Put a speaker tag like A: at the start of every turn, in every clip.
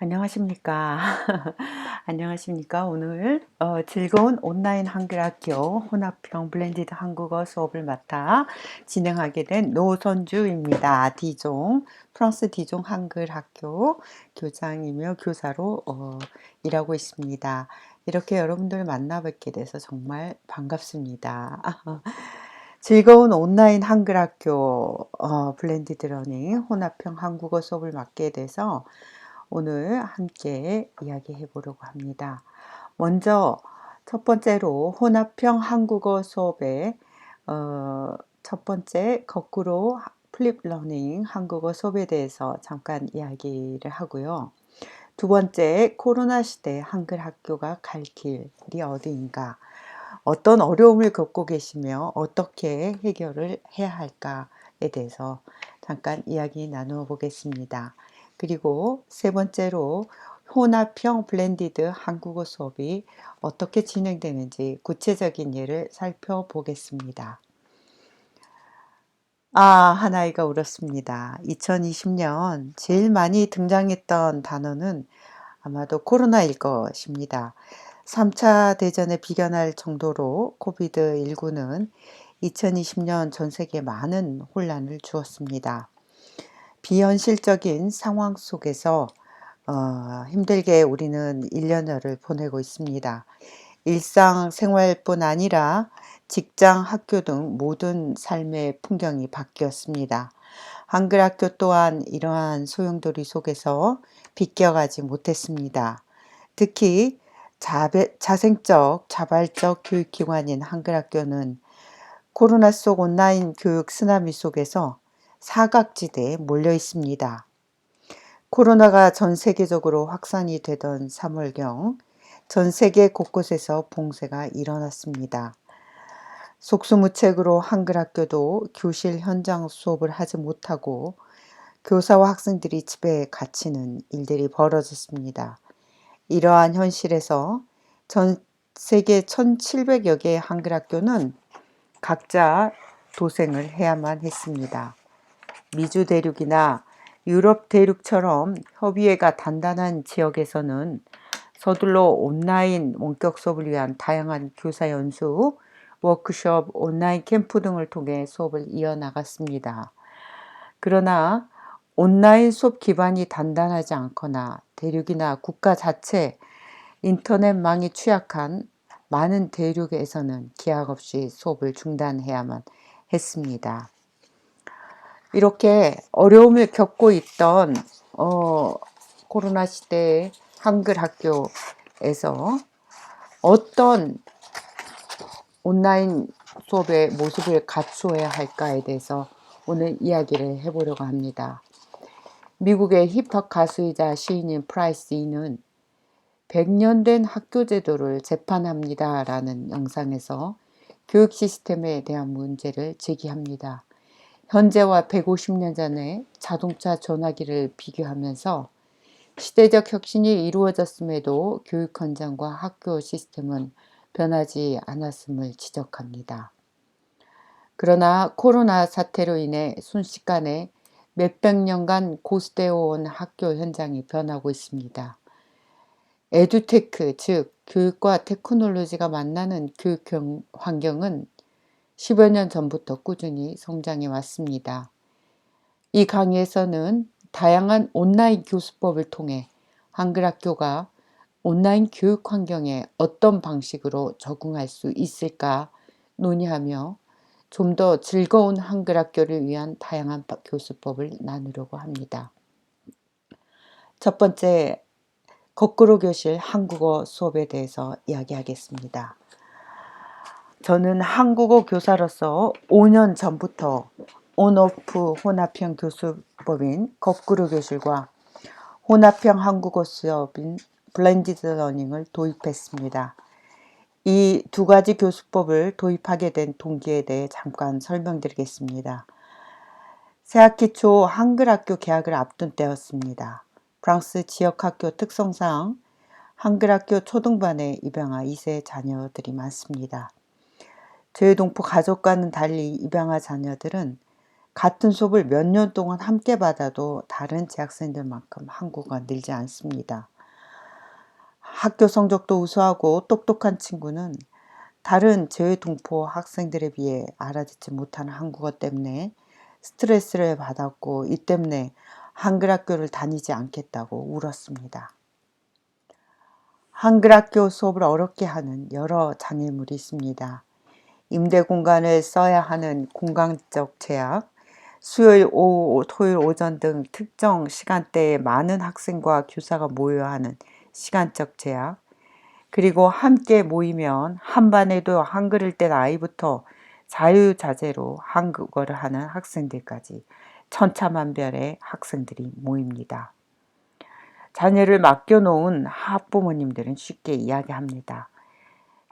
A: 안녕하십니까. 안녕하십니까. 오늘 즐거운 온라인 한글학교 혼합형 블렌디드 한국어 수업을 맡아 진행하게 된 노선주입니다. 디종, 프랑스 디종 한글학교 교장이며 교사로 일하고 있습니다. 이렇게 여러분들 만나뵙게 돼서 정말 반갑습니다. 즐거운 온라인 한글학교 블렌디드 러닝 혼합형 한국어 수업을 맡게 돼서 오늘 함께 이야기해 보려고 합니다. 먼저 첫 번째로 혼합형 한국어 수업의 첫 번째 거꾸로 플립 러닝 한국어 수업에 대해서 잠깐 이야기를 하고요. 두 번째 코로나 시대 한글 학교가 갈 길이 어디인가, 어떤 어려움을 겪고 계시며 어떻게 해결을 해야 할까에 대해서 잠깐 이야기 나누어 보겠습니다. 그리고 세 번째로 혼합형 블렌디드 한국어 수업이 어떻게 진행되는지 구체적인 예를 살펴보겠습니다. 한 아이가 울었습니다. 2020년 제일 많이 등장했던 단어는 아마도 코로나일 것입니다. 3차 대전에 비견할 정도로 코비드19는 2020년 전 세계에 많은 혼란을 주었습니다. 비현실적인 상황 속에서 힘들게 우리는 1년여를 보내고 있습니다. 일상생활뿐 아니라 직장, 학교 등 모든 삶의 풍경이 바뀌었습니다. 한글 학교 또한 이러한 소용돌이 속에서 비껴가지 못했습니다. 특히 자생적, 자발적 교육기관인 한글 학교는 코로나 속 온라인 교육 쓰나미 속에서 사각지대에 몰려 있습니다. 코로나가 전 세계적으로 확산이 되던 3월경 전 세계 곳곳에서 봉쇄가 일어났습니다. 속수무책으로 한글 학교도 교실 현장 수업을 하지 못하고 교사와 학생들이 집에 갇히는 일들이 벌어졌습니다. 이러한 현실에서 전 세계 1700여 개의 한글 학교는 각자 도생을 해야만 했습니다. 미주 대륙이나 유럽 대륙처럼 협의회가 단단한 지역에서는 서둘러 온라인 원격 수업을 위한 다양한 교사 연수, 워크숍, 온라인 캠프 등을 통해 수업을 이어나갔습니다. 그러나 온라인 수업 기반이 단단하지 않거나 대륙이나 국가 자체 인터넷망이 취약한 많은 대륙에서는 기약 없이 수업을 중단해야만 했습니다. 이렇게 어려움을 겪고 있던 코로나 시대의 한글 학교에서 어떤 온라인 수업의 모습을 갖추어야 할까에 대해서 오늘 이야기를 해보려고 합니다. 미국의 힙합 가수이자 시인인 프라이스 이는 100년 된 학교 제도를 재판합니다 라는 영상에서 교육 시스템에 대한 문제를 제기합니다. 현재와 150년 전의 자동차 전화기를 비교하면서 시대적 혁신이 이루어졌음에도 교육 현장과 학교 시스템은 변하지 않았음을 지적합니다. 그러나 코로나 사태로 인해 순식간에 몇백 년간 고수되어 온 학교 현장이 변하고 있습니다. 에듀테크, 즉 교육과 테크놀로지가 만나는 교육 환경은 10여 년 전부터 꾸준히 성장해 왔습니다. 이 강의에서는 다양한 온라인 교수법을 통해 한글 학교가 온라인 교육 환경에 어떤 방식으로 적응할 수 있을까 논의하며 좀 더 즐거운 한글 학교를 위한 다양한 교수법을 나누려고 합니다. 첫 번째, 거꾸로 교실 한국어 수업에 대해서 이야기하겠습니다. 저는 한국어 교사로서 5년 전부터 온오프 혼합형 교수법인 거꾸로 교실과 혼합형 한국어 수업인 블렌디드 러닝을 도입했습니다. 이 두 가지 교수법을 도입하게 된 동기에 대해 잠깐 설명드리겠습니다. 새학기 초 한글 학교 개학을 앞둔 때였습니다. 프랑스 지역학교 특성상 한글 학교 초등반에 입양한 2세 자녀들이 많습니다. 저희 동포 가족과는 달리 입양한 자녀들은 같은 수업을 몇 년 동안 함께 받아도 다른 재학생들만큼 한국어가 늘지 않습니다. 학교 성적도 우수하고 똑똑한 친구는 다른 제외동포 학생들에 비해 알아듣지 못하는 한국어 때문에 스트레스를 받았고 이 때문에 한글 학교를 다니지 않겠다고 울었습니다. 한글 학교 수업을 어렵게 하는 여러 장애물이 있습니다. 임대 공간을 써야 하는 공간적 제약, 수요일 오후, 토요일 오전 등 특정 시간대에 많은 학생과 교사가 모여야 하는 시간적 제약, 그리고 함께 모이면 한 반에도 한글을 뗀 아이부터 자유자재로 한국어를 하는 학생들까지 천차만별의 학생들이 모입니다. 자녀를 맡겨놓은 학부모님들은 쉽게 이야기합니다.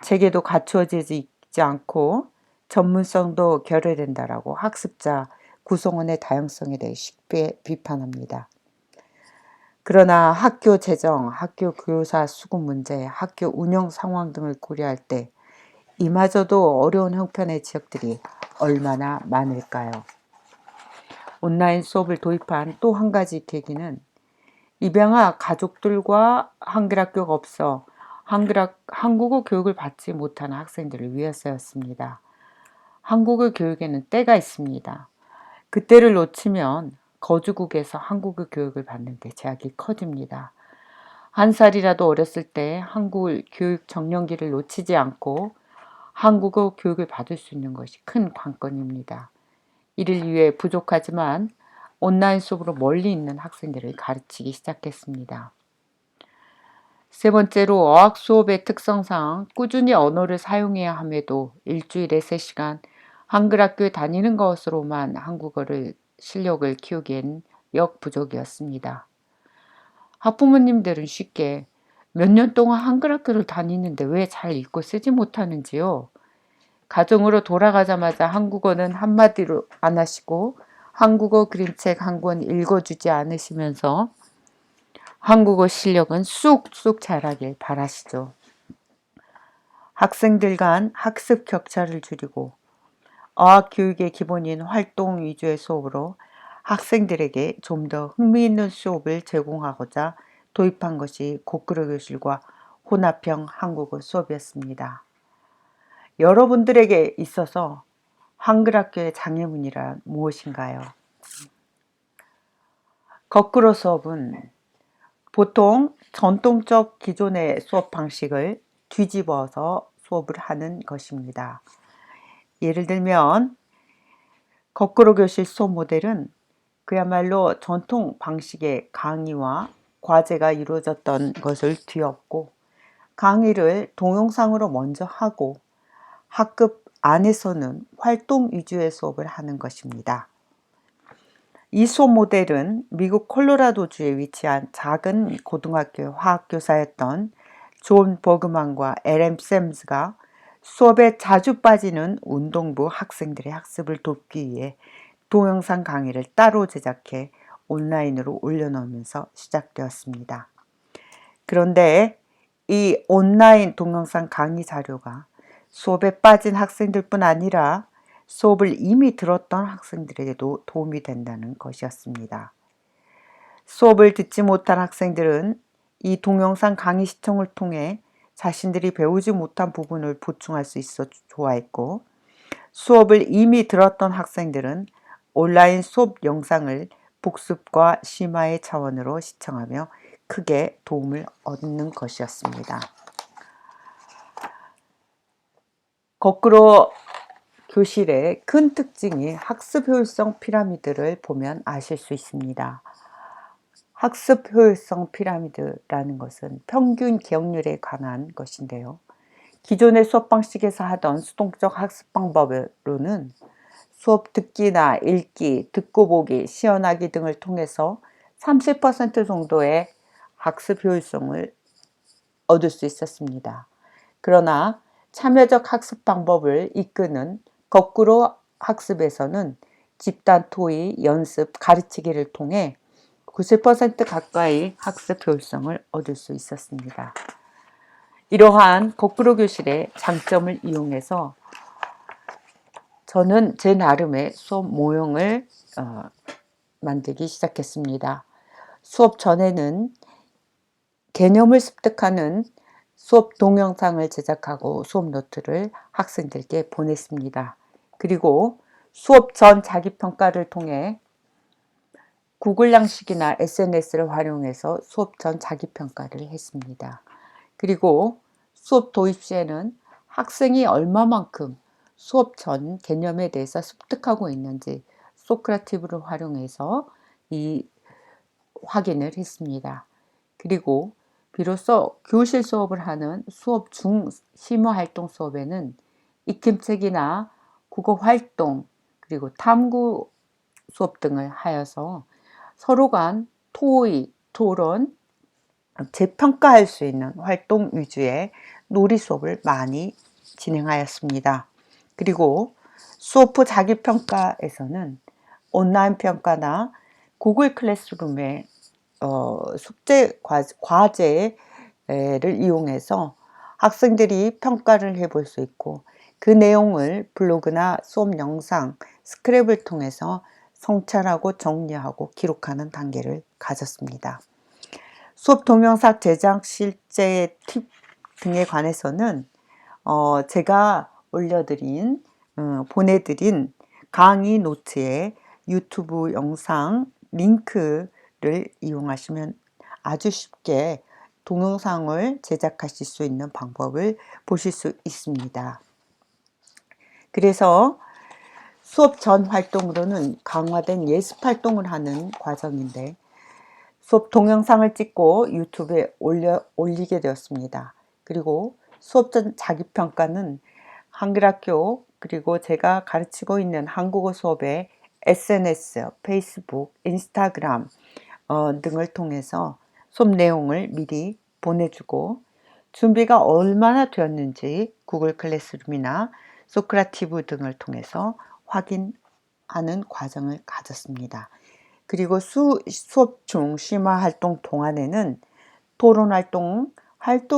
A: 체계도 갖추어지지 않고 전문성도 결여된다라고 학습자 구성원의 다양성에 대해 쉽게 비판합니다. 그러나 학교 재정, 학교 교사 수급 문제, 학교 운영 상황 등을 고려할 때 이마저도 어려운 형편의 지역들이 얼마나 많을까요? 온라인 수업을 도입한 또 한 가지 계기는 입양아 가족들과 한글 학교가 없어 한국어 교육을 받지 못하는 학생들을 위해서였습니다. 한국어 교육에는 때가 있습니다. 그때를 놓치면 거주국에서 한국어 교육을 받는데 제약이 커집니다. 한 살이라도 어렸을 때 한국 교육 정년기를 놓치지 않고 한국어 교육을 받을 수 있는 것이 큰 관건입니다. 이를 위해 부족하지만 온라인 수업으로 멀리 있는 학생들을 가르치기 시작했습니다. 세 번째로 어학 수업의 특성상 꾸준히 언어를 사용해야 함에도 일주일에 3시간 한글 학교에 다니는 것으로만 한국어를 실력을 키우기엔 역부족이었습니다. 학부모님들은 쉽게 몇 년 동안 한글 학교를 다니는데 왜 잘 읽고 쓰지 못하는지요? 가정으로 돌아가자마자 한국어는 한마디로 안 하시고 한국어 그림책 한 권 읽어주지 않으시면서 한국어 실력은 쑥쑥 자라길 바라시죠. 학생들 간 학습 격차를 줄이고 어학 교육의 기본인 활동 위주의 수업으로 학생들에게 좀 더 흥미있는 수업을 제공하고자 도입한 것이 거꾸로 교실과 혼합형 한국어 수업이었습니다. 여러분들에게 있어서 한글 학교의 장애물이란 무엇인가요? 거꾸로 수업은 보통 전통적 기존의 수업 방식을 뒤집어서 수업을 하는 것입니다. 예를 들면 거꾸로 교실 수업 모델은 그야말로 전통 방식의 강의와 과제가 이루어졌던 것을 뒤엎고 강의를 동영상으로 먼저 하고 학급 안에서는 활동 위주의 수업을 하는 것입니다. 이 수업 모델은 미국 콜로라도주에 위치한 작은 고등학교의 화학교사였던 존 버그만과 LM 샘스가 수업에 자주 빠지는 운동부 학생들의 학습을 돕기 위해 동영상 강의를 따로 제작해 온라인으로 올려놓으면서 시작되었습니다. 그런데 이 온라인 동영상 강의 자료가 수업에 빠진 학생들뿐 아니라 수업을 이미 들었던 학생들에게도 도움이 된다는 것이었습니다. 수업을 듣지 못한 학생들은 이 동영상 강의 시청을 통해 자신들이 배우지 못한 부분을 보충할 수 있어 좋아했고, 수업을 이미 들었던 학생들은 온라인 수업 영상을 복습과 심화의 차원으로 시청하며 크게 도움을 얻는 것이었습니다. 거꾸로 교실의 큰 특징이 학습 효율성 피라미드를 보면 아실 수 있습니다. 학습 효율성 피라미드라는 것은 평균 기억률에 관한 것인데요. 기존의 수업 방식에서 하던 수동적 학습 방법으로는 수업 듣기나 읽기, 듣고 보기, 시연하기 등을 통해서 30% 정도의 학습 효율성을 얻을 수 있었습니다. 그러나 참여적 학습 방법을 이끄는 거꾸로 학습에서는 집단 토의, 연습, 가르치기를 통해 90% 가까이 학습 효율성을 얻을 수 있었습니다. 이러한 거꾸로 교실의 장점을 이용해서 저는 제 나름의 수업 모형을 만들기 시작했습니다. 수업 전에는 개념을 습득하는 수업 동영상을 제작하고 수업 노트를 학생들께 보냈습니다. 그리고 수업 전 자기평가를 통해 구글 양식이나 SNS를 활용해서 수업 전 자기평가를 했습니다. 그리고 수업 도입 시에는 학생이 얼마만큼 수업 전 개념에 대해서 습득하고 있는지 소크라티브를 활용해서 이 확인을 했습니다. 그리고 비로소 교실 수업을 하는 수업 중 심화활동 수업에는 익힘책이나 국어 활동 그리고 탐구 수업 등을 하여서 서로 간 토의, 토론, 재평가할 수 있는 활동 위주의 놀이 수업을 많이 진행하였습니다. 그리고 수업 후 자기평가에서는 온라인 평가나 구글 클래스룸의 숙제 과제를 이용해서 학생들이 평가를 해볼 수 있고 그 내용을 블로그나 수업 영상, 스크랩을 통해서 성찰하고 정리하고 기록하는 단계를 가졌습니다. 수업 동영상 제작 실제 팁 등에 관해서는 제가 올려드린 보내드린 강의 노트에 유튜브 영상 링크를 이용하시면 아주 쉽게 동영상을 제작하실 수 있는 방법을 보실 수 있습니다. 그래서 수업 전 활동으로는 강화된 예습 활동을 하는 과정인데 수업 동영상을 찍고 유튜브에 올리게 되었습니다. 그리고 수업 전 자기평가는 한글학교 그리고 제가 가르치고 있는 한국어 수업의 SNS, 페이스북, 인스타그램 등을 통해서 수업 내용을 미리 보내주고 준비가 얼마나 되었는지 구글 클래스룸이나 소크라티브 등을 통해서 확인하는 과정을 가졌습니다. 그리고 수업 중 심화 활동 동안에는 토론 활동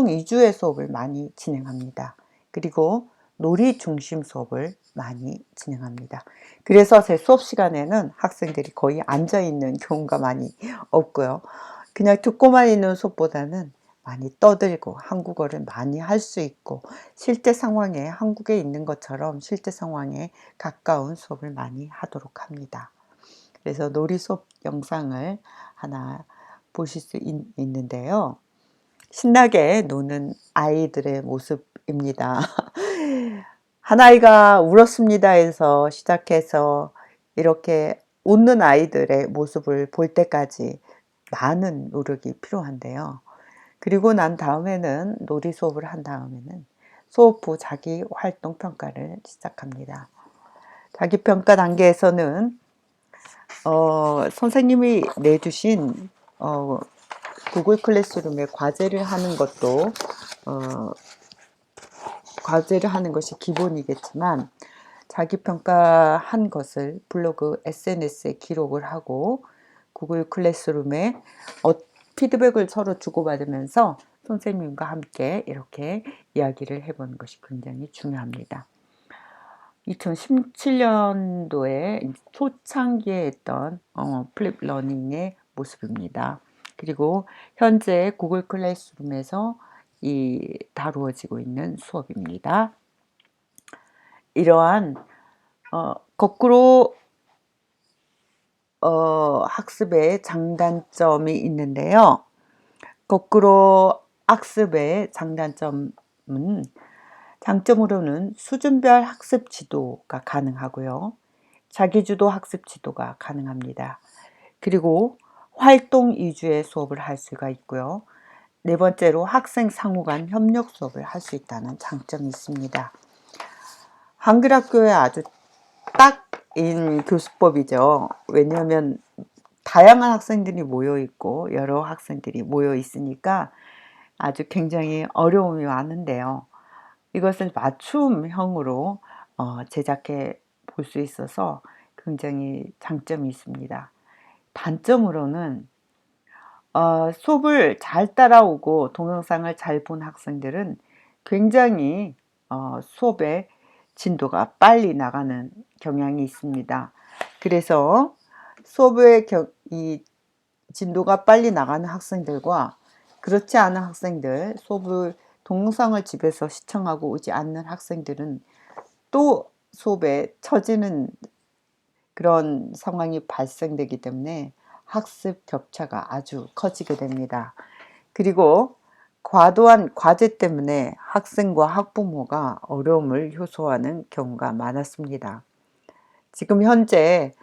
A: 위주의 수업을 많이 진행합니다. 그리고 놀이 중심 수업을 많이 진행합니다. 그래서 제 수업 시간에는 학생들이 거의 앉아 있는 경우가 많이 없고요. 그냥 듣고만 있는 수업보다는 많이 떠들고 한국어를 많이 할 수 있고 실제 상황에 한국에 있는 것처럼 실제 상황에 가까운 수업을 많이 하도록 합니다. 그래서 놀이 수업 영상을 하나 보실 수 있는데요. 신나게 노는 아이들의 모습입니다. 한 아이가 울었습니다 해서 시작해서 이렇게 웃는 아이들의 모습을 볼 때까지 많은 노력이 필요한데요. 그리고 난 다음에는 놀이 수업을 한 다음에는 수업 후 자기 활동 평가를 시작합니다. 자기 평가 단계에서는 선생님이 내주신 구글 클래스룸에 과제를 하는 것도 과제를 하는 것이 기본이겠지만 자기평가한 것을 블로그, SNS에 기록을 하고 구글 클래스룸에 피드백을 서로 주고받으면서 선생님과 함께 이렇게 이야기를 해보는 것이 굉장히 중요합니다. 2017년도에 초창기에 했던 플립 러닝의 모습입니다. 그리고 현재 구글 클래스룸에서 다루어지고 있는 수업입니다. 이러한 거꾸로 학습의 장단점이 있는데요. 거꾸로 학습의 장점으로는 수준별 학습 지도가 가능하고요. 자기주도 학습 지도가 가능합니다. 그리고 활동 위주의 수업을 할 수가 있고요. 네 번째로 학생 상호 간 협력 수업을 할 수 있다는 장점이 있습니다. 한글학교에 아주 딱인 교수법이죠. 왜냐하면 다양한 학생들이 모여 있고 여러 학생들이 모여 있으니까 아주 굉장히 어려움이 많은데요. 이것을 맞춤형으로 제작해 볼 수 있어서 굉장히 장점이 있습니다. 단점으로는 수업을 잘 따라오고 동영상을 잘 본 학생들은 굉장히 수업에 진도가 빨리 나가는 경향이 있습니다. 그래서 수업의 이 진도가 빨리 나가는 학생들과 그렇지 않은 학생들, 수업을 동영상을 집에서 시청하고 오지 않는 학생들은 또 수업에 처지는 그런 상황이 발생되기 때문에 학습 격차가 아주 커지게 됩니다. 그리고 과도한 과제 때문에 학생과 학부모가 어려움을 호소하는 경우가 많았습니다. 지금 현재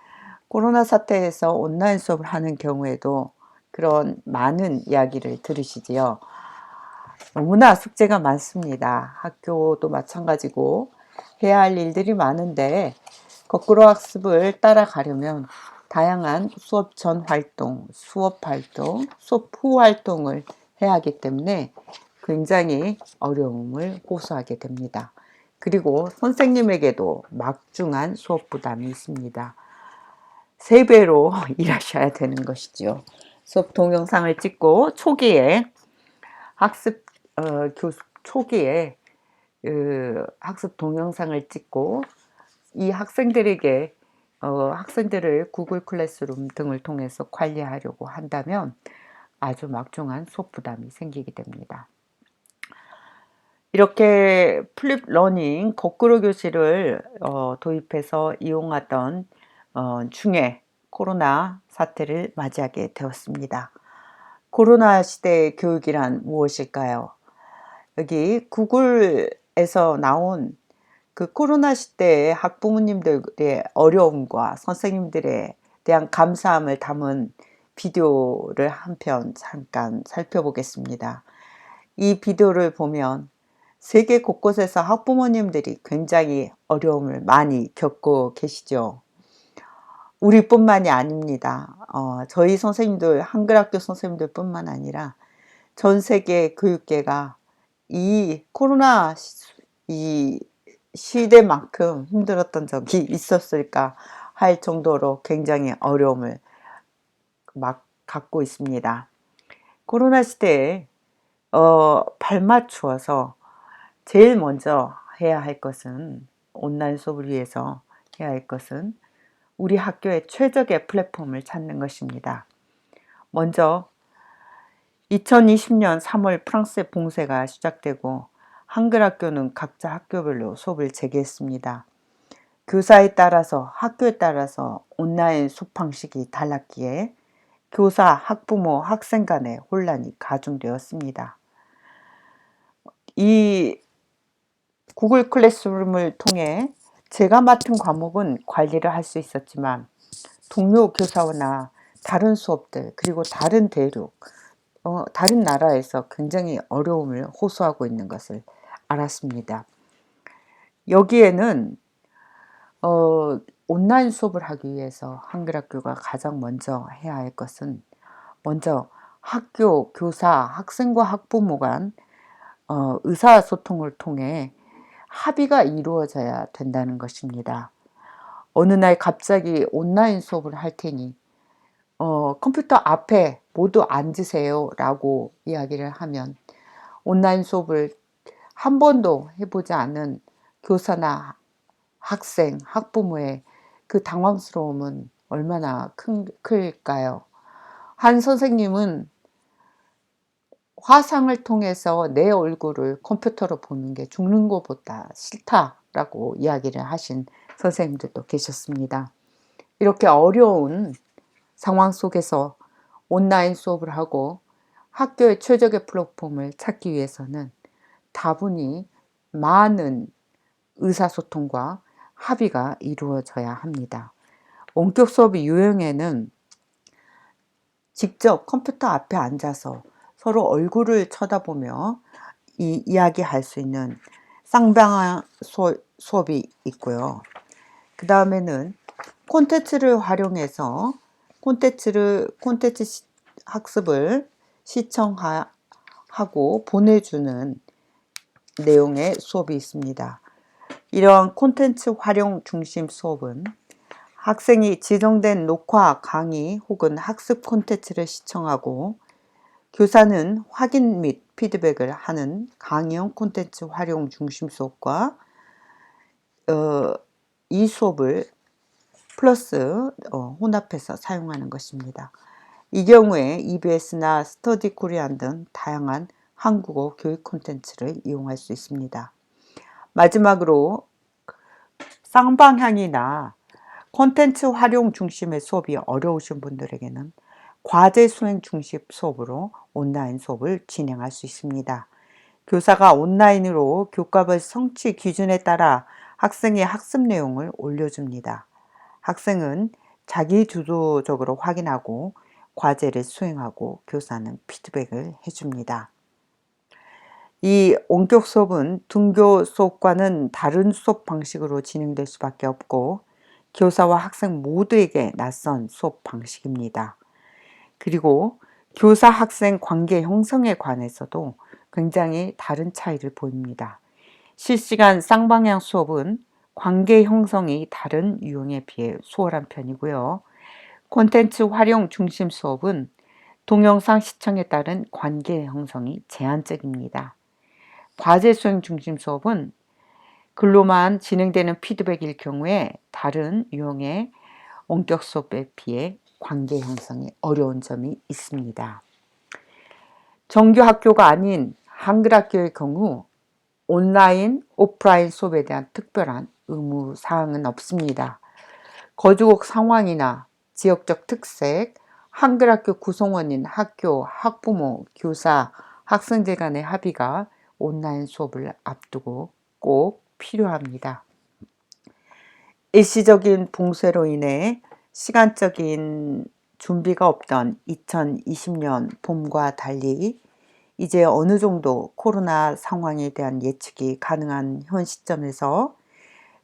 A: 코로나 사태에서 온라인 수업을 하는 경우에도 그런 많은 이야기를 들으시지요. 너무나 숙제가 많습니다. 학교도 마찬가지고 해야 할 일들이 많은데 거꾸로 학습을 따라가려면 다양한 수업 전 활동, 수업 활동, 수업 후 활동을 해야 하기 때문에 굉장히 어려움을 호소하게 됩니다. 그리고 선생님에게도 막중한 수업 부담이 있습니다. 3배로 일하셔야 되는 것이죠. 수업 동영상을 찍고 초기에 학습 초기에 학습 동영상을 찍고 이 학생들에게 학생들을 구글 클래스룸 등을 통해서 관리하려고 한다면 아주 막중한 수업 부담이 생기게 됩니다. 이렇게 플립 러닝 거꾸로 교실을 도입해서 이용하던 중에 코로나 사태를 맞이하게 되었습니다. 코로나 시대의 교육이란 무엇일까요? 여기 구글에서 나온 그 코로나 시대의 학부모님들의 어려움과 선생님들에 대한 감사함을 담은 비디오를 한 편 잠깐 살펴보겠습니다. 이 비디오를 보면 세계 곳곳에서 학부모님들이 굉장히 어려움을 많이 겪고 계시죠. 우리뿐만이 아닙니다. 저희 선생님들, 한글학교 선생님들 뿐만 아니라 전 세계 교육계가 이 코로나 이 시대만큼 힘들었던 적이 있었을까 할 정도로 굉장히 어려움을 막 갖고 있습니다. 코로나 시대에 발맞추어서 제일 먼저 해야 할 것은 온라인 수업을 위해서 해야 할 것은 우리 학교의 최적의 플랫폼을 찾는 것입니다. 먼저 2020년 3월 프랑스의 봉쇄가 시작되고 한글 학교는 각자 학교별로 수업을 재개했습니다. 교사에 따라서 학교에 따라서 온라인 수업 방식이 달랐기에 교사, 학부모, 학생 간의 혼란이 가중되었습니다. 이 구글 클래스룸을 통해 제가 맡은 과목은 관리를 할 수 있었지만 동료 교사나 다른 수업들 그리고 다른 대륙 다른 나라에서 굉장히 어려움을 호소하고 있는 것을 알았습니다. 여기에는 온라인 수업을 하기 위해서 한글학교가 가장 먼저 해야 할 것은 먼저 학교, 교사, 학생과 학부모 간 의사소통을 통해 합의가 이루어져야 된다는 것입니다. 어느 날 갑자기 온라인 수업을 할 테니 컴퓨터 앞에 모두 앉으세요 라고 이야기를 하면 온라인 수업을 한 번도 해보지 않은 교사나 학생, 학부모의 그 당황스러움은 얼마나 클까요? 한 선생님은 화상을 통해서 내 얼굴을 컴퓨터로 보는 게 죽는 것보다 싫다라고 이야기를 하신 선생님들도 계셨습니다. 이렇게 어려운 상황 속에서 온라인 수업을 하고 학교의 최적의 플랫폼을 찾기 위해서는 다분히 많은 의사소통과 합의가 이루어져야 합니다. 원격 수업의 유형에는 직접 컴퓨터 앞에 앉아서 서로 얼굴을 쳐다보며 이야기할 수 있는 쌍방향 수업이 있고요. 그 다음에는 콘텐츠를 활용해서 콘텐츠 학습을 시청하고 보내주는 내용의 수업이 있습니다. 이러한 콘텐츠 활용 중심 수업은 학생이 지정된 녹화, 강의 혹은 학습 콘텐츠를 시청하고 교사는 확인 및 피드백을 하는 강의형 콘텐츠 활용 중심 수업과 이 수업을 플러스 혼합해서 사용하는 것입니다. 이 경우에 EBS나 스터디 코리안 등 다양한 한국어 교육 콘텐츠를 이용할 수 있습니다. 마지막으로 쌍방향이나 콘텐츠 활용 중심의 수업이 어려우신 분들에게는 과제 수행 중심 수업으로 온라인 수업을 진행할 수 있습니다. 교사가 온라인으로 교과별 성취 기준에 따라 학생의 학습 내용을 올려줍니다. 학생은 자기 주도적으로 확인하고 과제를 수행하고 교사는 피드백을 해줍니다. 이 원격 수업은 등교 수업과는 다른 수업 방식으로 진행될 수밖에 없고 교사와 학생 모두에게 낯선 수업 방식입니다. 그리고 교사 학생 관계 형성에 관해서도 굉장히 다른 차이를 보입니다. 실시간 쌍방향 수업은 관계 형성이 다른 유형에 비해 수월한 편이고요. 콘텐츠 활용 중심 수업은 동영상 시청에 따른 관계 형성이 제한적입니다. 과제 수행 중심 수업은 글로만 진행되는 피드백일 경우에 다른 유형의 원격 수업에 비해 관계 형성이 어려운 점이 있습니다. 정규 학교가 아닌 한글 학교의 경우 온라인, 오프라인 수업에 대한 특별한 의무 사항은 없습니다. 거주국 상황이나 지역적 특색, 한글 학교 구성원인 학교, 학부모, 교사, 학생들 간의 합의가 온라인 수업을 앞두고 꼭 필요합니다. 일시적인 봉쇄로 인해 시간적인 준비가 없던 2020년 봄과 달리 이제 어느 정도 코로나 상황에 대한 예측이 가능한 현 시점에서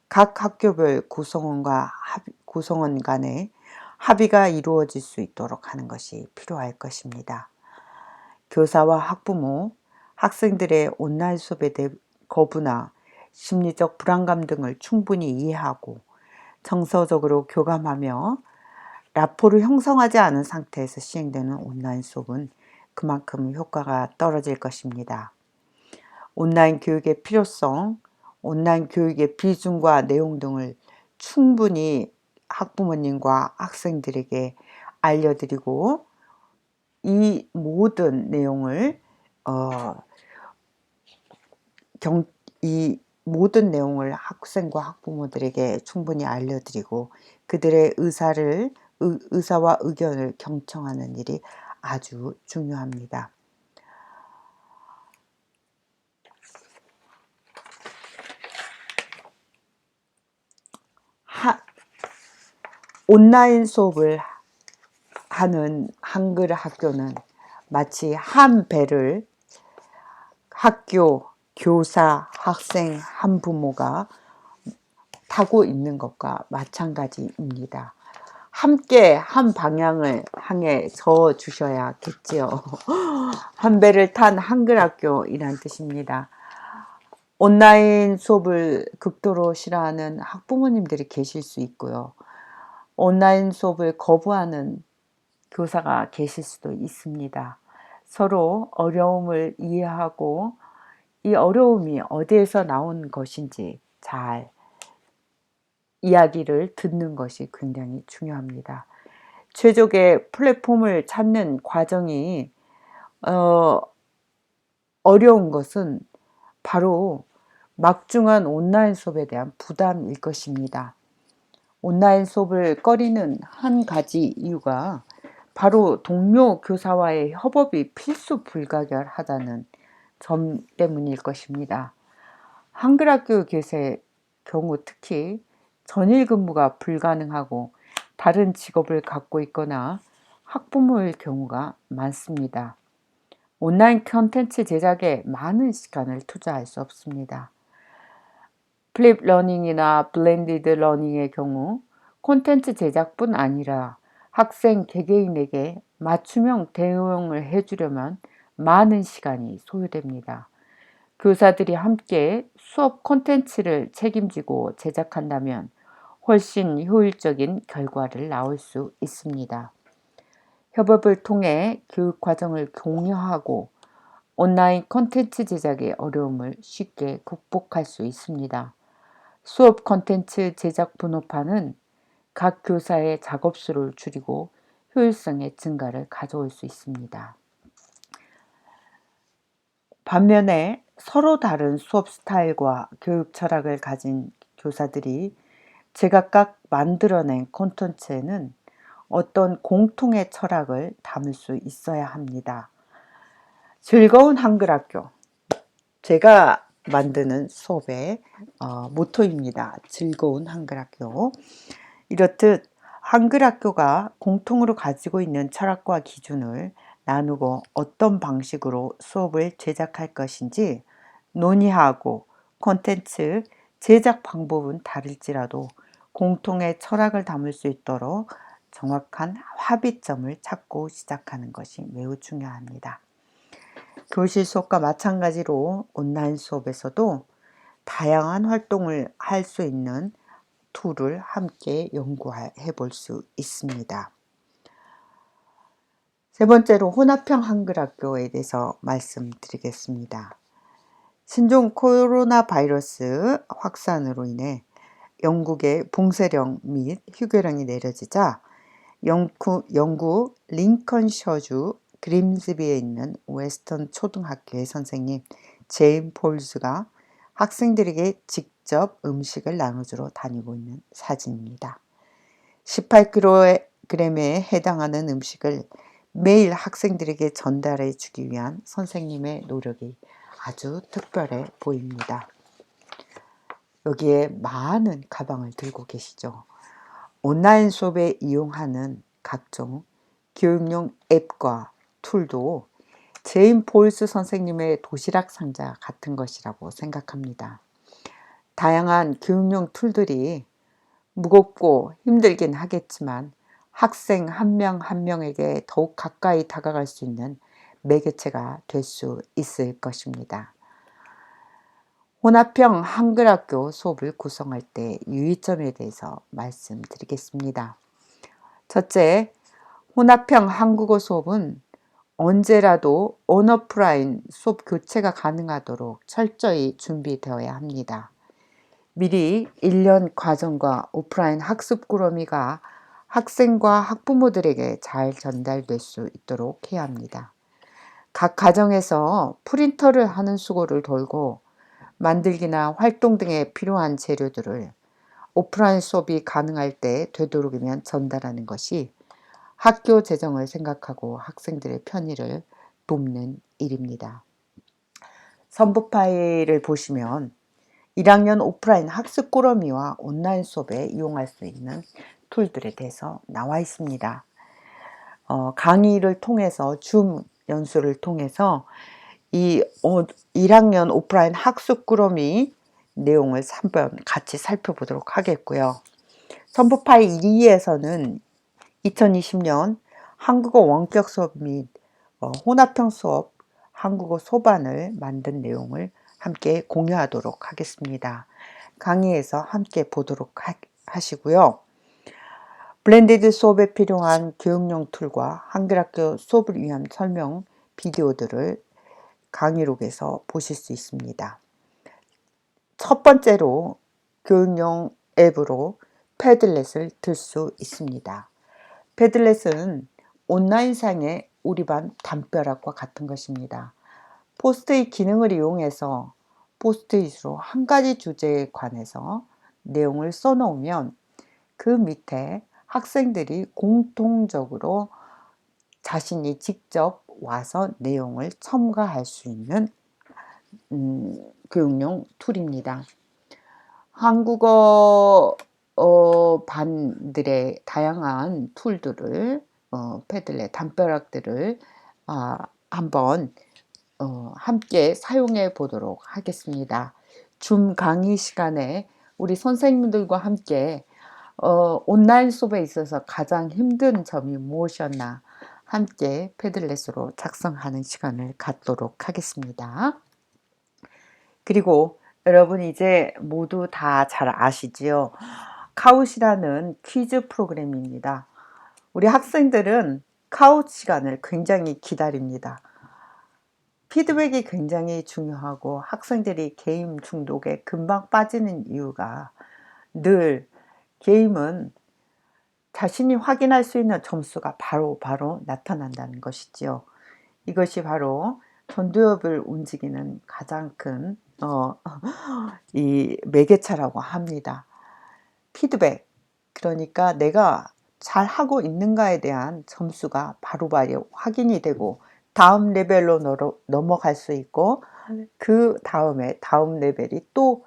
A: 각 학교별 구성원 간의 합의가 이루어질 수 있도록 하는 것이 필요할 것입니다. 교사와 학부모, 학생들의 온라인 수업에 대해 거부나 심리적 불안감 등을 충분히 이해하고 정서적으로 교감하며 라포를 형성하지 않은 상태에서 시행되는 온라인 수업은 그만큼 효과가 떨어질 것입니다. 온라인 교육의 필요성, 온라인 교육의 비중과 내용 등을 충분히 학부모님과 학생들에게 알려드리고 이 모든 내용을 학생과 학부모들에게 충분히 알려드리고 그들의 의사와 의견을 경청하는 일이 아주 중요합니다. 온라인 수업을 하는 한글 학교는 마치 한 배를 학교, 교사, 학생, 한 부모가 타고 있는 것과 마찬가지입니다. 함께 한 방향을 향해 저 주셔야겠지요. 한 배를 탄 한글 학교이란 뜻입니다. 온라인 수업을 극도로 싫어하는 학부모님들이 계실 수 있고요. 온라인 수업을 거부하는 교사가 계실 수도 있습니다. 서로 어려움을 이해하고 이 어려움이 어디에서 나온 것인지 잘 이야기를 듣는 것이 굉장히 중요합니다. 최적의 플랫폼을 찾는 과정이 어려운 것은 바로 막중한 온라인 수업에 대한 부담일 것입니다. 온라인 수업을 꺼리는 한 가지 이유가 바로 동료 교사와의 협업이 필수 불가결하다는 점 때문일 것입니다. 한글 학교 교사의 경우 특히 전일 근무가 불가능하고 다른 직업을 갖고 있거나 학부모일 경우가 많습니다. 온라인 콘텐츠 제작에 많은 시간을 투자할 수 없습니다. 플립 러닝이나 블렌디드 러닝의 경우 콘텐츠 제작뿐 아니라 학생 개개인에게 맞춤형 대응을 해주려면 많은 시간이 소요됩니다. 교사들이 함께 수업 콘텐츠를 책임지고 제작한다면 훨씬 효율적인 결과를 낳을 수 있습니다. 협업을 통해 교육 과정을 공유하고 온라인 콘텐츠 제작의 어려움을 쉽게 극복할 수 있습니다. 수업 콘텐츠 제작 분업화는 각 교사의 작업수를 줄이고 효율성의 증가를 가져올 수 있습니다. 반면에 서로 다른 수업 스타일과 교육 철학을 가진 교사들이 제각각 만들어낸 콘텐츠에는 어떤 공통의 철학을 담을 수 있어야 합니다. 즐거운 한글학교, 제가 만드는 수업의 모토입니다. 즐거운 한글학교. 이렇듯 한글학교가 공통으로 가지고 있는 철학과 기준을 나누고 어떤 방식으로 수업을 제작할 것인지 논의하고 콘텐츠 제작 방법은 다를지라도 공통의 철학을 담을 수 있도록 정확한 합의점을 찾고 시작하는 것이 매우 중요합니다. 교실 수업과 마찬가지로 온라인 수업에서도 다양한 활동을 할 수 있는 툴을 함께 연구해 볼 수 있습니다. 세 번째로 혼합형 한글학교에 대해서 말씀드리겠습니다. 신종 코로나 바이러스 확산으로 인해 영국에 봉쇄령 및 휴교령이 내려지자 영국 링컨셔주 그림스비에 있는 웨스턴 초등학교의 선생님 제임 폴즈가 학생들에게 직접 음식을 나눠주러 다니고 있는 사진입니다. 18kg에 해당하는 음식을 매일 학생들에게 전달해 주기 위한 선생님의 노력이 아주 특별해 보입니다. 여기에 많은 가방을 들고 계시죠. 온라인 수업에 이용하는 각종 교육용 앱과 툴도 제임 폴스 선생님의 도시락 상자 같은 것이라고 생각합니다. 다양한 교육용 툴들이 무겁고 힘들긴 하겠지만 학생 한 명 한 명에게 더욱 가까이 다가갈 수 있는 매개체가 될 수 있을 것입니다. 혼합형 한글학교 수업을 구성할 때 유의점에 대해서 말씀드리겠습니다. 첫째, 혼합형 한국어 수업은 언제라도 온오프라인 수업 교체가 가능하도록 철저히 준비되어야 합니다. 미리 1년 과정과 오프라인 학습 꾸러미가 학생과 학부모들에게 잘 전달될 수 있도록 해야 합니다. 각 가정에서 프린터를 하는 수고를 덜고 만들기나 활동 등에 필요한 재료들을 오프라인 수업이 가능할 때 되도록이면 전달하는 것이 학교 재정을 생각하고 학생들의 편의를 돕는 일입니다. 선부 파일을 보시면 1학년 오프라인 학습 꾸러미와 온라인 수업에 이용할 수 있는 툴들에 대해서 나와 있습니다. 강의를 통해서 줌 연수를 통해서 이 1학년 오프라인 학습 꾸러미 내용을 한번 같이 살펴보도록 하겠고요. 선부 파일 2에서는 2020년 한국어 원격 수업 및 혼합형 수업 한국어 소반을 만든 내용을 함께 공유하도록 하겠습니다. 강의에서 함께 보도록 하시고요. 블렌디드 수업에 필요한 교육용 툴과 한글학교 수업을 위한 설명 비디오들을 강의록에서 보실 수 있습니다. 첫 번째로 교육용 앱으로 패들렛을 들 수 있습니다. 패들렛은 온라인상의 우리 반 담벼락과 같은 것입니다. 포스트잇 기능을 이용해서 포스트잇으로 한 가지 주제에 관해서 내용을 써놓으면 그 밑에 학생들이 공통적으로 자신이 직접 와서 내용을 첨가할 수 있는 교육용 툴입니다. 한국어 반들의 다양한 툴들을 패들렛, 담벼락들을 한번 함께 사용해 보도록 하겠습니다. 줌 강의 시간에 우리 선생님들과 함께 온라인 수업에 있어서 가장 힘든 점이 무엇이었나 함께 패들렛으로 작성하는 시간을 갖도록 하겠습니다. 그리고 여러분 이제 모두 다 잘 아시지요? 카웃이라는 퀴즈 프로그램입니다. 우리 학생들은 카웃 시간을 굉장히 기다립니다. 피드백이 굉장히 중요하고 학생들이 게임 중독에 금방 빠지는 이유가 늘 게임은 자신이 확인할 수 있는 점수가 바로 나타난다는 것이지요. 이것이 바로 전두엽을 움직이는 가장 큰 이 매개체라고 합니다. 피드백, 그러니까 내가 잘하고 있는가에 대한 점수가 바로바로 확인이 되고 다음 레벨로 넘어갈 수 있고 그 다음에 다음 레벨이 또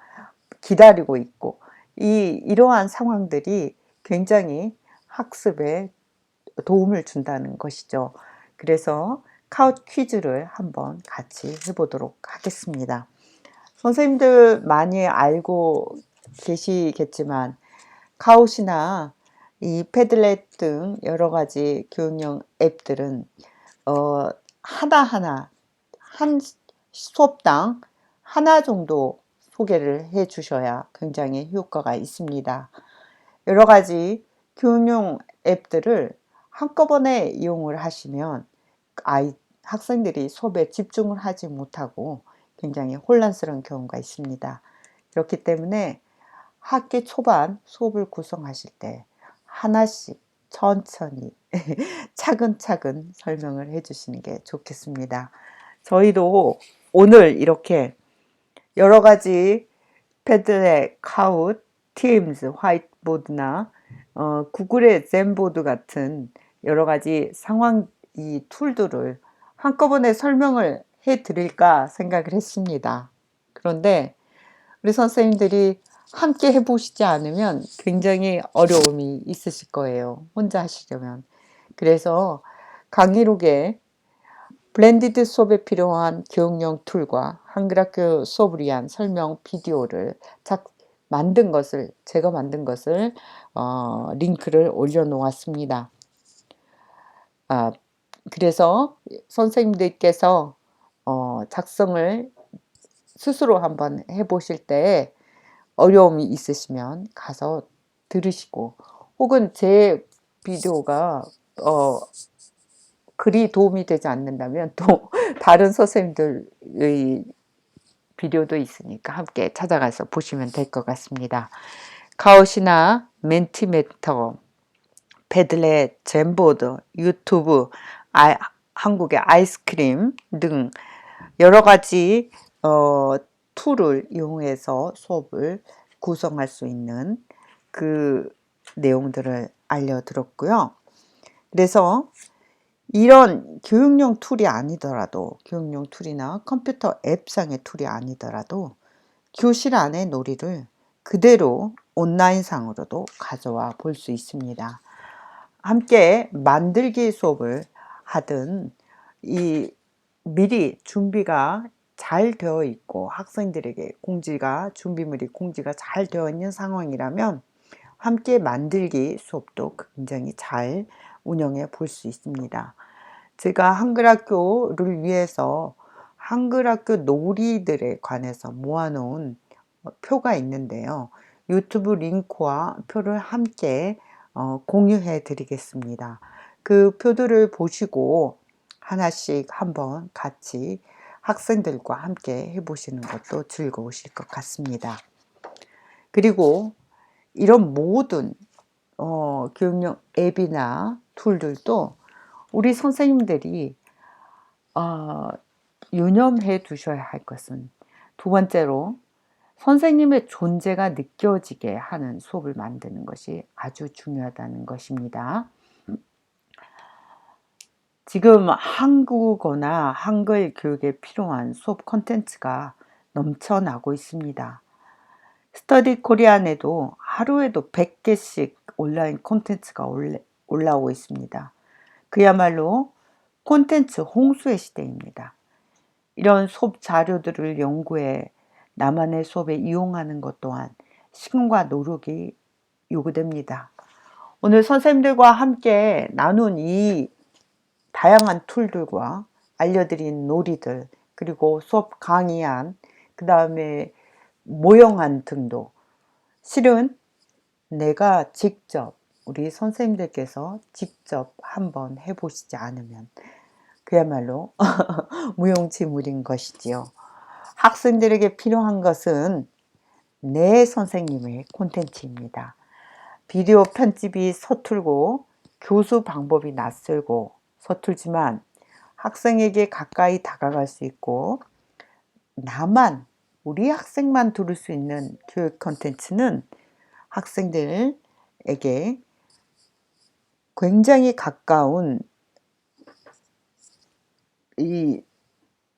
A: 기다리고 있고 이러한 상황들이 굉장히 학습에 도움을 준다는 것이죠. 그래서 카웃 퀴즈를 한번 같이 해보도록 하겠습니다. 선생님들 많이 알고 계시겠지만 카웃이나 이 패들렛 등 여러 가지 교육용 앱들은 하나하나 한 수업당 하나 정도 소개를 해 주셔야 굉장히 효과가 있습니다. 여러 가지 교육용 앱들을 한꺼번에 이용을 하시면 학생들이 수업에 집중을 하지 못하고 굉장히 혼란스러운 경우가 있습니다. 그렇기 때문에 학기 초반 수업을 구성하실 때 하나씩 천천히 차근차근 설명을 해 주시는 게 좋겠습니다. 저희도 오늘 이렇게 여러 가지 패들렛, 카웃, 팀즈, 화이트보드나 구글의 젠보드 같은 여러 가지 상황 이 툴들을 한꺼번에 설명을 해 드릴까 생각을 했습니다. 그런데 우리 선생님들이 함께 해보시지 않으면 굉장히 어려움이 있으실 거예요. 혼자 하시려면. 그래서 강의록에 블렌디드 수업에 필요한 교육용 툴과 한글학교 수업을 위한 설명 비디오를 제가 만든 것을 링크를 올려 놓았습니다. 그래서 선생님들께서 작성을 스스로 한번 해보실 때 어려움이 있으시면 가서 들으시고 혹은 제 비디오가 글이 도움이 되지 않는다면 또 다른 선생님들의 비디오도 있으니까 함께 찾아가서 보시면 될 것 같습니다. 카웃이나 멘티메터, 패들렛, 젠보드, 유튜브, 한국의 아이스크림 등 여러 가지 툴을 이용해서 수업을 구성할 수 있는 그 내용들을 알려드렸고요. 그래서 이런 교육용 툴이 아니더라도 교육용 툴이나 컴퓨터 앱상의 툴이 아니더라도 교실 안의 놀이를 그대로 온라인상으로도 가져와 볼 수 있습니다. 함께 만들기 수업을 하든 미리 준비가 잘 되어 있고 학생들에게 준비물이 공지가 잘 되어 있는 상황이라면 함께 만들기 수업도 굉장히 잘 운영해 볼 수 있습니다. 제가 한글학교를 위해서 한글학교 놀이들에 관해서 모아놓은 표가 있는데요. 유튜브 링크와 표를 함께 공유해 드리겠습니다. 그 표들을 보시고 하나씩 한번 같이 학생들과 함께 해보시는 것도 즐거우실 것 같습니다. 그리고 이런 모든 교육용 앱이나 툴들도 우리 선생님들이 유념해 두셔야 할 것은 두 번째로 선생님의 존재가 느껴지게 하는 수업을 만드는 것이 아주 중요하다는 것입니다. 지금 한국어나 한글 교육에 필요한 수업 콘텐츠가 넘쳐나고 있습니다. 스터디 코리안에도 하루에도 100개씩 온라인 콘텐츠가 올라오고 있습니다. 그야말로 콘텐츠 홍수의 시대입니다. 이런 수업 자료들을 연구해 나만의 수업에 이용하는 것 또한 시간과 노력이 요구됩니다. 오늘 선생님들과 함께 나눈 이 다양한 툴들과 알려드린 놀이들, 그리고 수업 강의안, 그 다음에 모형안 등도 실은 내가 직접 우리 선생님들께서 직접 한번 해보시지 않으면 그야말로 무용지물인 것이지요. 학생들에게 필요한 것은 내 선생님의 콘텐츠입니다. 비디오 편집이 서툴고 교수 방법이 낯설고 서툴지만 학생에게 가까이 다가갈 수 있고 우리 학생만 들을 수 있는 교육 콘텐츠는 학생들에게 굉장히 가까운 이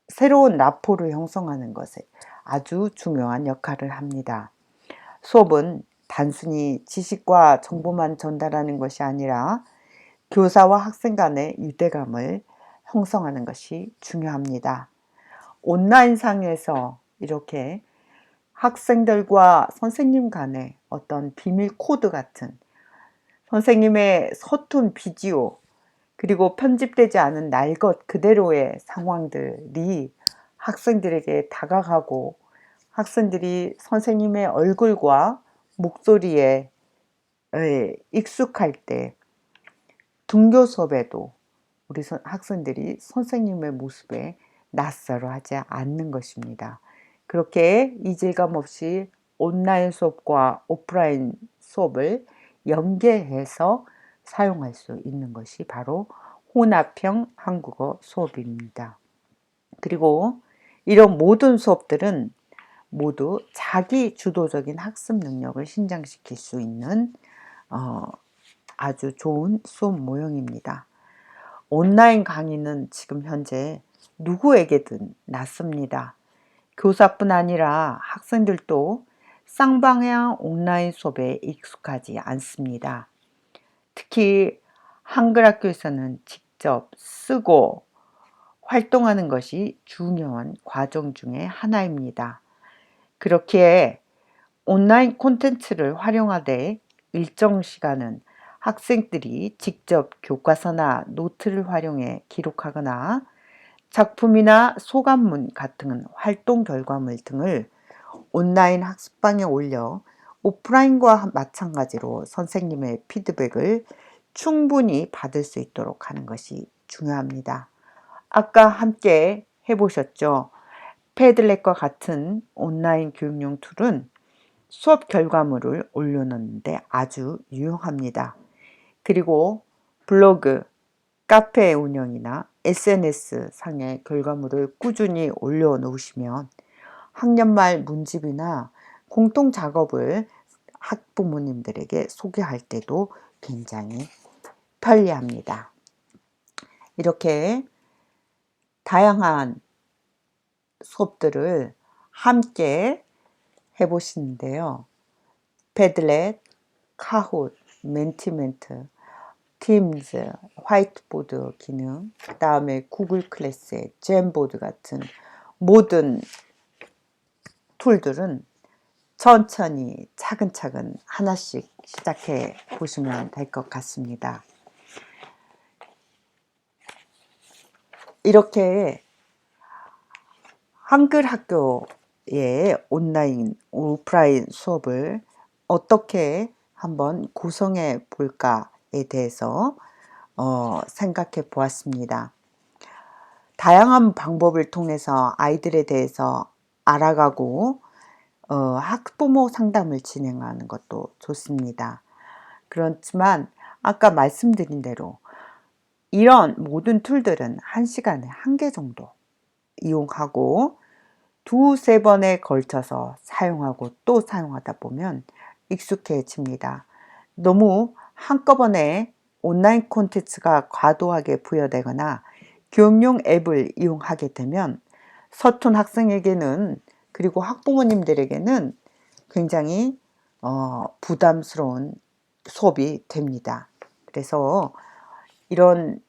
A: 새로운 라포를 형성하는 것에 아주 중요한 역할을 합니다. 수업은 단순히 지식과 정보만 전달하는 것이 아니라 교사와 학생 간의 유대감을 형성하는 것이 중요합니다. 온라인상에서 이렇게 학생들과 선생님 간의 어떤 비밀 코드 같은 선생님의 서툰 비디오 그리고 편집되지 않은 날 것 그대로의 상황들이 학생들에게 다가가고 학생들이 선생님의 얼굴과 목소리에 익숙할 때 등교 수업에도 우리 학생들이 선생님의 모습에 낯설어하지 않는 것입니다. 그렇게 이질감 없이 온라인 수업과 오프라인 수업을 연계해서 사용할 수 있는 것이 바로 혼합형 한국어 수업입니다. 그리고 이런 모든 수업들은 모두 자기 주도적인 학습 능력을 신장시킬 수 있는 아주 좋은 수업 모형입니다. 온라인 강의는 지금 현재 누구에게든 낫습니다. 교사뿐 아니라 학생들도 쌍방향 온라인 수업에 익숙하지 않습니다. 특히 한글 학교에서는 직접 쓰고 활동하는 것이 중요한 과정 중에 하나입니다. 그렇기에 온라인 콘텐츠를 활용하되 일정 시간은 학생들이 직접 교과서나 노트를 활용해 기록하거나 작품이나 소감문 같은 활동 결과물 등을 온라인 학습방에 올려 오프라인과 마찬가지로 선생님의 피드백을 충분히 받을 수 있도록 하는 것이 중요합니다. 아까 함께 해보셨죠? 패들렛과 같은 온라인 교육용 툴은 수업 결과물을 올려놓는데 아주 유용합니다. 그리고 블로그, 카페 운영이나 SNS 상의 결과물을 꾸준히 올려놓으시면 학년 말 문집이나 공통 작업을 학부모님들에게 소개할 때도 굉장히 편리합니다. 이렇게 다양한 수업들을 함께 해보시는데요. 패들렛, 카훗, 멘티멘트, 팀즈, 화이트보드 기능, 그 다음에 구글 클래스의 잼보드 같은 모든 툴들은 천천히 차근차근 하나씩 시작해 보시면 될 것 같습니다. 이렇게 한글 학교의 온라인, 오프라인 수업을 어떻게 한번 구성해 볼까에 대해서 생각해 보았습니다. 다양한 방법을 통해서 아이들에 대해서 알아가고 학부모 상담을 진행하는 것도 좋습니다. 그렇지만 아까 말씀드린 대로 이런 모든 툴들은 1시간에 1개 정도 이용하고 두세 번에 걸쳐서 사용하고 또 사용하다 보면 익숙해집니다. 너무 한꺼번에 온라인 콘텐츠가 과도하게 부여되거나 교육용 앱을 이용하게 되면 서툰 학생에게는 그리고 학부모님들에게는 굉장히 부담스러운 수업이 됩니다. 그래서 이런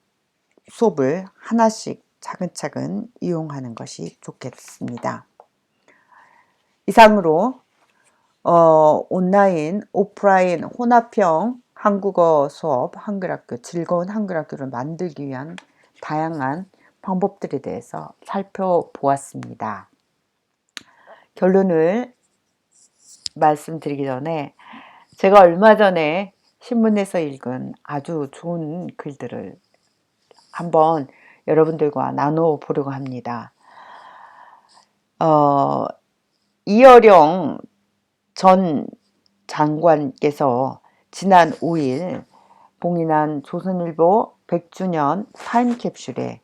A: 수업을 하나씩 차근차근 이용하는 것이 좋겠습니다. 이상으로 온라인, 오프라인 혼합형 한국어 수업, 한글학교, 즐거운 한글학교를 만들기 위한 다양한 방법들에 대해서 살펴보았습니다. 결론을 말씀드리기 전에 제가 얼마 전에 신문에서 읽은 아주 좋은 글들을 한번 여러분들과 나눠 보려고 합니다. 이어령 전 장관께서 지난 5일 봉인한 조선일보 100주년 타임캡슐에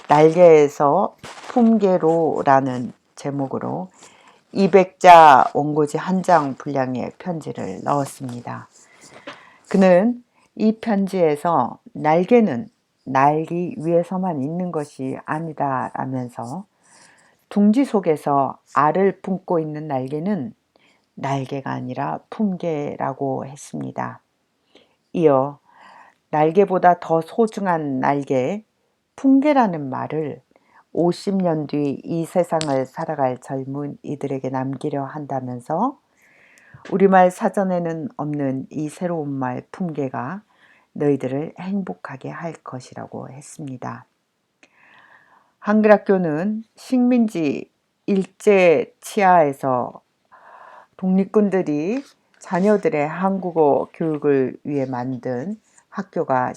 A: 날개에서 품계로라는 제목으로 200자 원고지 한 장 분량의 편지를 넣었습니다. 그는 이 편지에서 날개는 날기 위해서만 있는 것이 아니다 라면서 둥지 속에서 알을 품고 있는 날개는 날개가 아니라 품계라고 했습니다. 이어 날개보다 더 소중한 날개, 품계라는 말을 50년 뒤 이 세상을 살아갈 젊은이들에게 남기려 한다면서 우리말 사전에는 없는 이 새로운 말 품계가 너희들을 행복하게 할 것이라고 했습니다. 한글학교는 식민지 일제 치하에서 독립군들이 자녀들의 한국어 교육을 위해 만든 학교가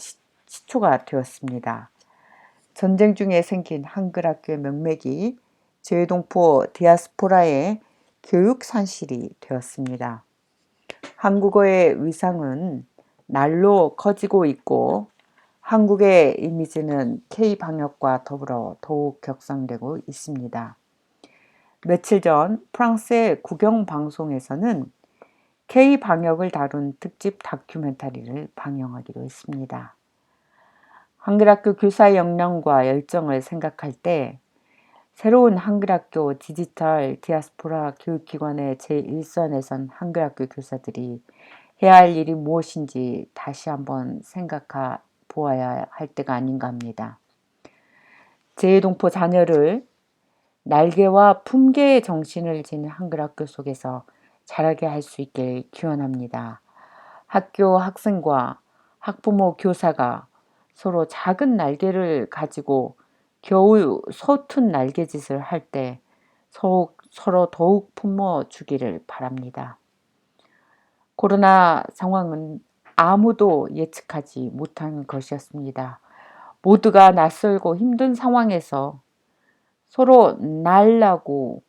A: 시초가 되었습니다. 전쟁 중에 생긴 한글학교의 명맥이 제동포 디아스포라의 교육산실이 되었습니다. 한국어의 위상은 날로 커지고 있고 한국의 이미지는 K방역과 더불어 더욱 격상되고 있습니다. 며칠 전 프랑스의 국영방송에서는 K방역을 다룬 특집 다큐멘터리를 방영하기로 했습니다. 한글학교 교사 역량과 열정을 생각할 때 새로운 한글학교 디지털 디아스포라 교육기관의 제1선에 선 한글학교 교사들이 해야 할 일이 무엇인지 다시 한번 생각해 보아야 할 때가 아닌가 합니다. 제2동포 자녀를 날개와 품계의 정신을 지닌 한글학교 속에서 자라게 할 수 있길 기원합니다. 학교 학생과 학부모 교사가 서로 작은 날개를 가지고 겨우 서툰 날개짓을 할 때 서로 더욱 품어주기를 바랍니다. 코로나 상황은 아무도 예측하지 못한 것이었습니다. 모두가 낯설고 힘든 상황에서 서로 날라고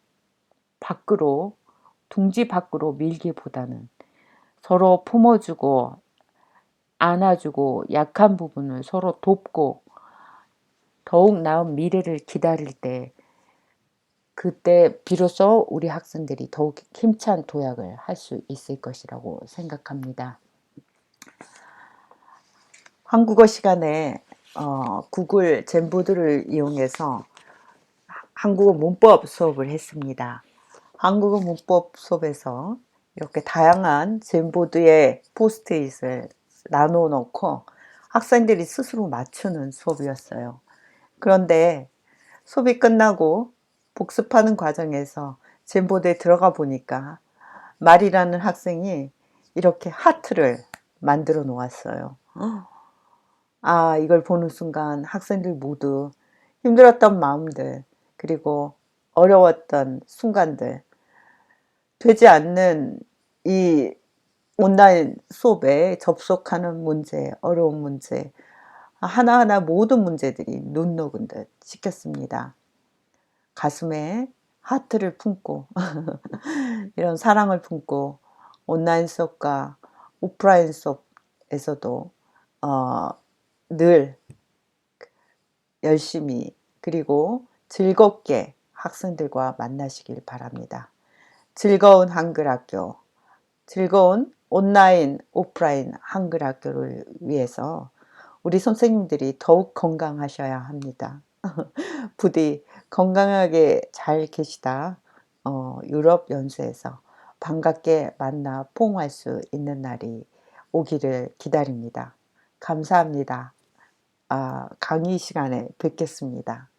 A: 둥지 밖으로 밀기보다는 서로 품어주고 안아주고 약한 부분을 서로 돕고 더욱 나은 미래를 기다릴 때 그때 비로소 우리 학생들이 더욱 힘찬 도약을 할 수 있을 것이라고 생각합니다. 한국어 시간에 구글 젠보드를 이용해서 한국어 문법 수업을 했습니다. 한국어 문법 수업에서 이렇게 다양한 젠보드의 포스트잇을 나눠 놓고 학생들이 스스로 맞추는 수업이었어요. 그런데 수업이 끝나고 복습하는 과정에서 젠보드에 들어가 보니까 말이라는 학생이 이렇게 하트를 만들어 놓았어요. 이걸 보는 순간 학생들 모두 힘들었던 마음들 그리고 어려웠던 순간들 되지 않는 이 온라인 수업에 접속하는 문제, 어려운 문제 하나하나 모든 문제들이 눈 녹은 듯 시켰습니다. 가슴에 하트를 품고 이런 사랑을 품고 온라인 수업과 오프라인 수업에서도 늘 열심히 그리고 즐겁게 학생들과 만나시길 바랍니다. 즐거운 한글학교, 즐거운 온라인, 오프라인 한글학교를 위해서 우리 선생님들이 더욱 건강하셔야 합니다. 부디 건강하게 잘 계시다 유럽 연수에서 반갑게 만나 포옹할 수 있는 날이 오기를 기다립니다. 감사합니다. 강의 시간에 뵙겠습니다.